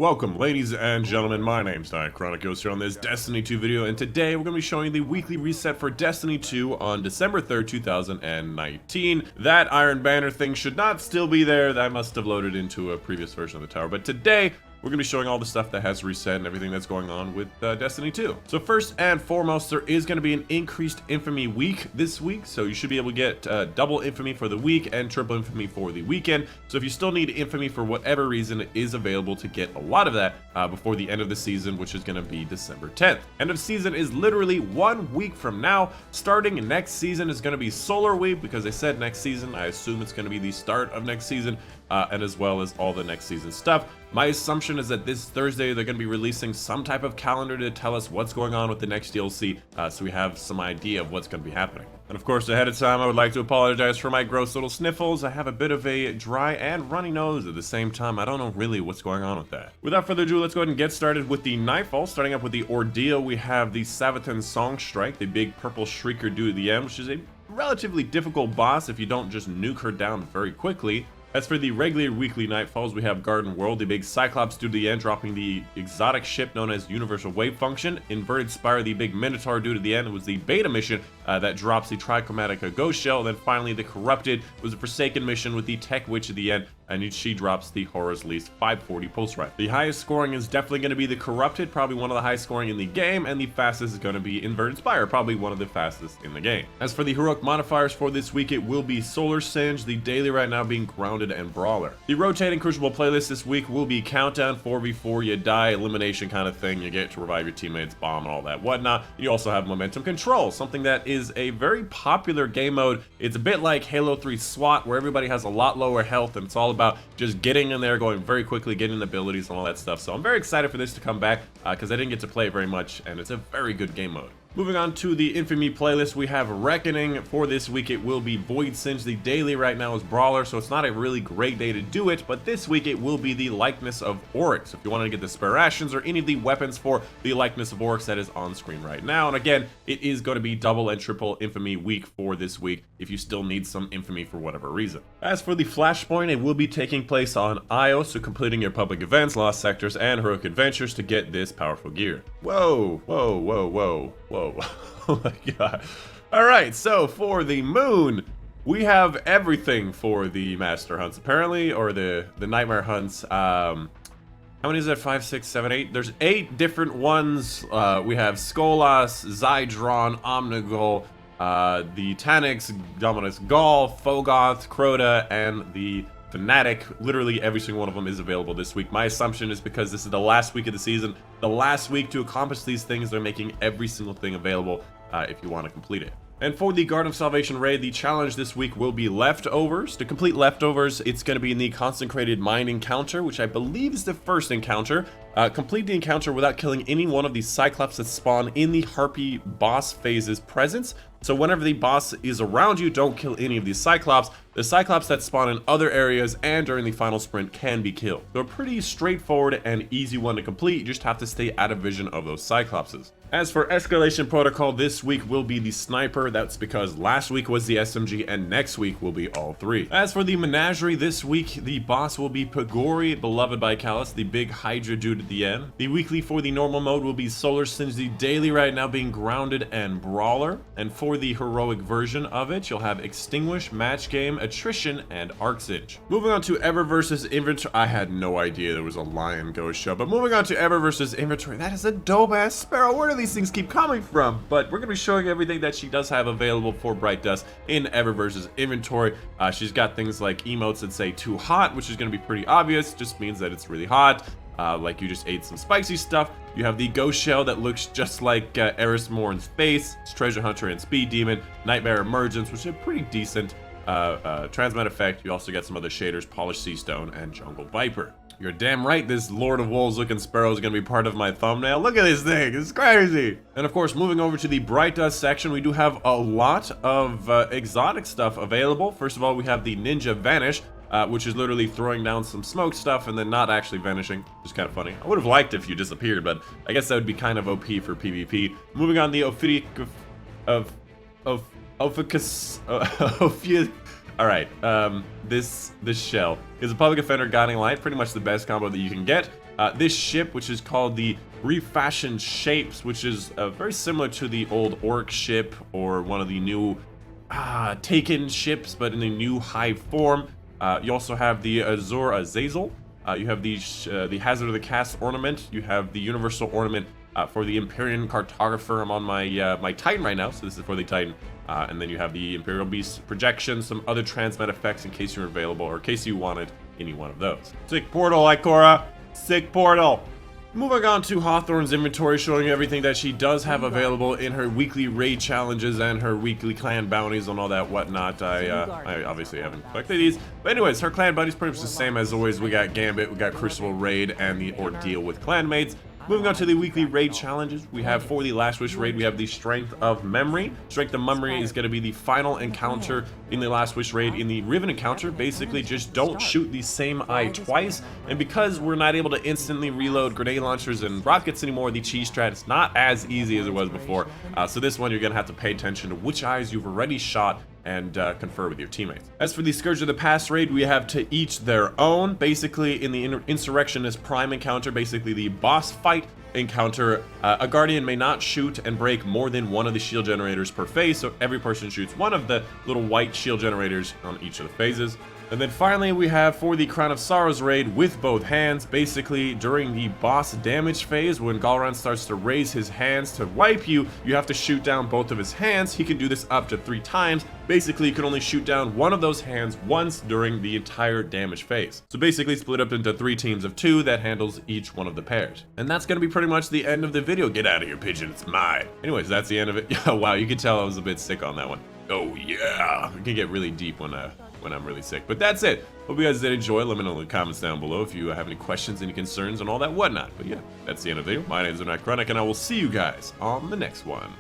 Welcome, ladies and gentlemen, my name's Dychronic here on this Destiny 2 video, and today we're going to be showing the weekly reset for Destiny 2 on December 3rd, 2019. That Iron Banner thing should not still be there. That must have loaded into a previous version of the tower, but today we're going to be showing all the stuff that has reset and everything that's going on with Destiny 2. So first and foremost, there is going to be an increased infamy week this week, so you should be able to get double infamy for the week and triple infamy for the weekend. So if you still need infamy for whatever reason, it is available to get a lot of that before the end of the season, which is going to be December 10th. End of season is literally 1 week from now. Starting next season is going to be Solar Week, because I said next season. I assume it's going to be the start of next season, and as well as all the next season stuff. My assumption is that this Thursday they're going to be releasing some type of calendar to tell us what's going on with the next DLC, so we have some idea of what's going to be happening. And of course, ahead of time, I would like to apologize for my gross little sniffles. I have a bit of a dry and runny nose at the same time. I don't know really what's going on with that. Without further ado, let's go ahead and get started with the Nightfall. Starting up with the Ordeal, we have the Savathun Song Strike, the big purple shrieker dude at the end, which is a relatively difficult boss if you don't just nuke her down very quickly. As for the regular weekly Nightfalls, we have Garden World, the big Cyclops dude at the end, dropping the exotic ship known as Universal Wave Function. Inverted Spire, the big Minotaur dude at the end. It was the beta mission that drops the Trichromatic Ghost Shell. And then finally, the Corrupted was a Forsaken mission with the Tech Witch at the end, and she drops the Horror's Least 540 Pulse Rifle. The highest scoring is definitely going to be the Corrupted, probably one of the highest scoring in the game, and the fastest is going to be Inverted Spire, probably one of the fastest in the game. As for the heroic modifiers for this week, it will be Solar Singe, the daily right now being Grounded and Brawler. The rotating Crucible playlist this week will be Countdown, 4v4, you die, elimination kind of thing. You get to revive your teammates, bomb, and all that whatnot. You also have Momentum Control, something that is a very popular game mode. It's a bit like Halo 3 SWAT, where everybody has a lot lower health, and it's all about just getting in there, going very quickly, getting abilities and all that stuff. So I'm very excited for this to come back, because I didn't get to play it very much, and it's a very good game mode. Moving on to the Infamy playlist, we have Reckoning. For this week, it will be Void Singe. The daily right now is Brawler, so it's not a really great day to do it, but this week it will be the Likeness of Oryx. If you want to get the Spare Rations or any of the weapons for the Likeness of Oryx, that is on screen right now. And again, it is going to be double and triple Infamy week for this week if you still need some Infamy for whatever reason. As for the Flashpoint, it will be taking place on Io, so completing your public events, lost sectors, and heroic adventures to get this powerful gear. Whoa, whoa, whoa, whoa, whoa. Oh my god. Alright, so for the moon, we have everything for the master hunts, apparently, or the nightmare hunts. How many is that? 5, 6, 7, 8? There's 8 different ones. We have Skolas, Zydron, Omnigul, the Tanix, Dominus Gaul, Fogoth, Crota, and the Fanatic. Literally every single one of them is available this week. My assumption is because this is the last week of the season, the last week to accomplish these things, they're making every single thing available if you want to complete it. And for the Garden of Salvation raid, the challenge this week will be Leftovers. To complete Leftovers, it's going to be in the Consecrated Mine encounter, which I believe is the first encounter. Complete the encounter without killing any one of the Cyclops that spawn in the Harpy boss phase's presence. So whenever the boss is around you, don't kill any of these Cyclops. The Cyclops that spawn in other areas and during the final sprint can be killed. They're a pretty straightforward and easy one to complete. You just have to stay out of vision of those Cyclopses. As for Escalation Protocol, this week will be the Sniper. That's because last week was the SMG and next week will be all 3. As for the Menagerie, this week the boss will be Pagori, beloved by Callus, the big Hydra dude at the end. The weekly for the normal mode will be Solar Singe, the daily right now being Grounded and Brawler. And for the heroic version of it, you'll have Extinguish, Match Game, Attrition, and Arc Singe. Moving on to Eververse's inventory. I had no idea there was a Lion Ghost show, but moving on to Eververse's inventory, that is a dope-ass Sparrow. Where do these things keep coming from? But we're going to be showing everything that she does have available for Bright Dust in Eververse's inventory. She's got things like emotes that say too hot, which is going to be pretty obvious, just means that it's really hot. Like you just ate some spicy stuff. You have the Ghost Shell that looks just like Eris Morn's face. It's Treasure Hunter and Speed Demon. Nightmare Emergence, which is a pretty decent transmit effect. You also get some other shaders, Polished Sea Stone, and Jungle Viper. You're damn right this Lord of Wolves looking Sparrow is going to be part of my thumbnail. Look at this thing, it's crazy. And of course, moving over to the Bright Dust section, we do have a lot of exotic stuff available. First of all, we have the Ninja Vanish, which is literally throwing down some smoke stuff and then not actually vanishing, which is kind of funny. I would have liked if you disappeared, but I guess that would be kind of OP for PvP. Moving on, the Alright, this shell is a Public Offender Guiding Light, pretty much the best combo that you can get. this ship, which is called the Refashioned Shapes, which is very similar to the old Orc ship or one of the new Taken ships, but in a new high form. You also have the Azur Azazel. You have the Hazard of the Cast ornament. You have the Universal ornament for the Empyrean Cartographer. I'm on my my Titan right now, so this is for the Titan. And then you have the Imperial Beast projection, some other transmet effects in case you're available or in case you wanted any one of those. Sick portal, Ikora. Sick portal. Moving on to Hawthorne's inventory, showing you everything that she does have available in her weekly raid challenges and her weekly clan bounties and all that whatnot. I obviously haven't collected these. But anyways, her clan bounties pretty much the same as always. We got Gambit, we got Crucible Raid, and the Ordeal with clanmates. Moving on to the weekly raid challenges, we have for the Last Wish raid, we have the Strength of Memory. Strength of Memory is going to be the final encounter in the Last Wish raid. In the Riven encounter, basically just don't shoot the same eye twice. And because we're not able to instantly reload grenade launchers and rockets anymore, the cheese strat is not as easy as it was before. So this one, you're going to have to pay attention to which eyes you've already shot and confer with your teammates. As for the Scourge of the Past raid, we have to each their own. Basically, in the Insurrectionist Prime encounter, basically the boss fight encounter, a Guardian may not shoot and break more than one of the shield generators per phase, so every person shoots one of the little white shield generators on each of the phases. And then finally, we have for the Crown of Sorrows raid with both hands. Basically, during the boss damage phase, when Galran starts to raise his hands to wipe you, you have to shoot down both of his hands. He can do this up to 3 times. Basically, you can only shoot down one of those hands once during the entire damage phase. So basically, split up into 3 teams of 2 that handles each one of the pairs. And that's going to be pretty much the end of the video. Get out of here, pigeon. It's mine. Anyways, that's the end of it. Wow, you can tell I was a bit sick on that one. Oh yeah, it can get really deep when I'm really sick. But that's it. Hope you guys did enjoy. Let me know in the comments down below if you have any questions, any concerns, and all that whatnot. But yeah, that's the end of the video. My name is Dychronic, and I will see you guys on the next one.